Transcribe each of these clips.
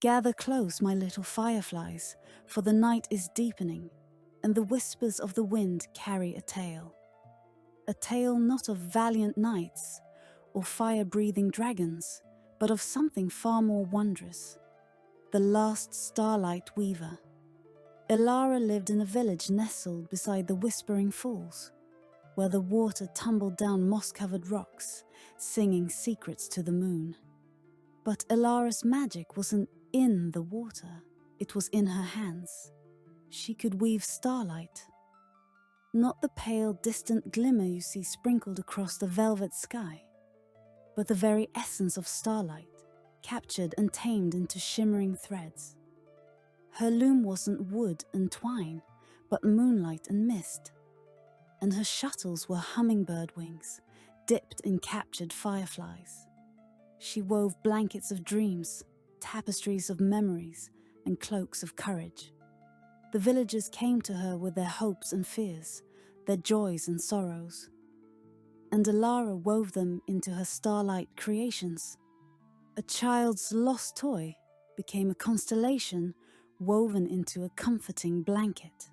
Gather close, my little fireflies, for the night is deepening, and the whispers of the wind carry a tale. A tale not of valiant knights or fire-breathing dragons, but of something far more wondrous. The last Starlight Weaver. Elara lived in a village nestled beside the Whispering Falls, where the water tumbled down moss-covered rocks, singing secrets to the moon. But Elara's magic wasn't in the water, it was in her hands. She could weave starlight. Not the pale, distant glimmer you see sprinkled across the velvet sky, but the very essence of starlight, captured and tamed into shimmering threads. Her loom wasn't wood and twine, but moonlight and mist. And her shuttles were hummingbird wings, dipped in captured fireflies. She wove blankets of dreams, tapestries of memories, and cloaks of courage. The villagers came to her with their hopes and fears, their joys and sorrows. And Elara wove them into her starlight creations. A child's lost toy became a constellation woven into a comforting blanket.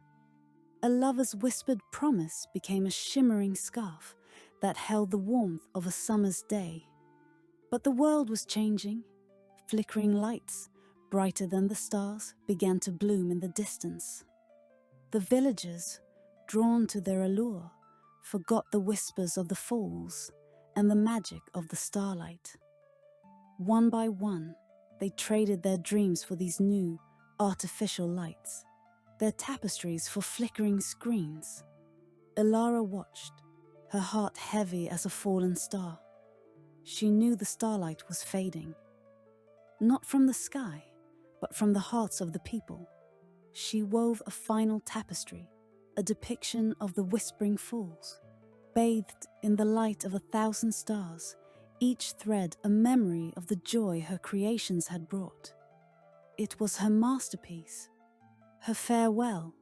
A lover's whispered promise became a shimmering scarf that held the warmth of a summer's day. But the world was changing. Flickering lights, brighter than the stars, began to bloom in the distance. The villagers, drawn to their allure, forgot the whispers of the falls and the magic of the starlight. One by one, they traded their dreams for these new, artificial lights, their tapestries for flickering screens. Elara watched, her heart heavy as a fallen star. She knew the starlight was fading. Not from the sky, but from the hearts of the people. She wove a final tapestry, a depiction of the Whispering Falls, bathed in the light of 1,000 stars, each thread a memory of the joy her creations had brought. It was her masterpiece, her farewell.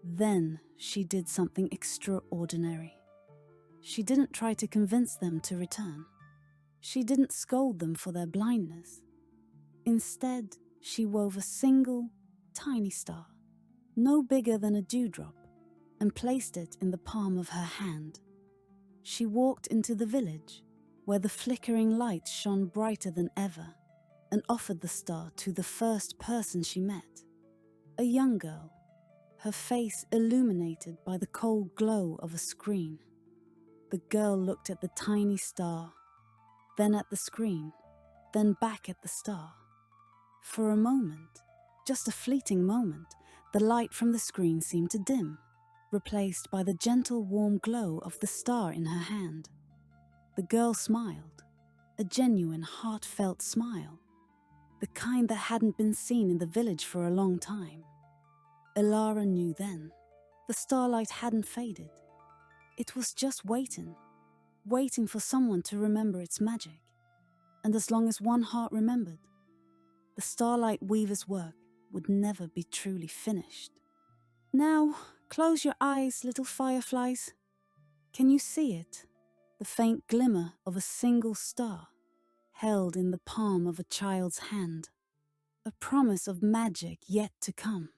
Then she did something extraordinary. She didn't try to convince them to return. She didn't scold them for their blindness. Instead, she wove a single, tiny star, no bigger than a dewdrop, and placed it in the palm of her hand. She walked into the village, where the flickering lights shone brighter than ever, and offered the star to the first person she met, a young girl, her face illuminated by the cold glow of a screen. The girl looked at the tiny star, then at the screen, then back at the star. For a moment, just a fleeting moment, the light from the screen seemed to dim, replaced by the gentle warm glow of the star in her hand. The girl smiled, a genuine heartfelt smile, the kind that hadn't been seen in the village for a long time. Elara knew then, the starlight hadn't faded. It was just waiting for someone to remember its magic. And as long as one heart remembered, the Starlight Weaver's work would never be truly finished. Now, close your eyes, little fireflies. Can you see it? The faint glimmer of a single star, held in the palm of a child's hand. A promise of magic yet to come.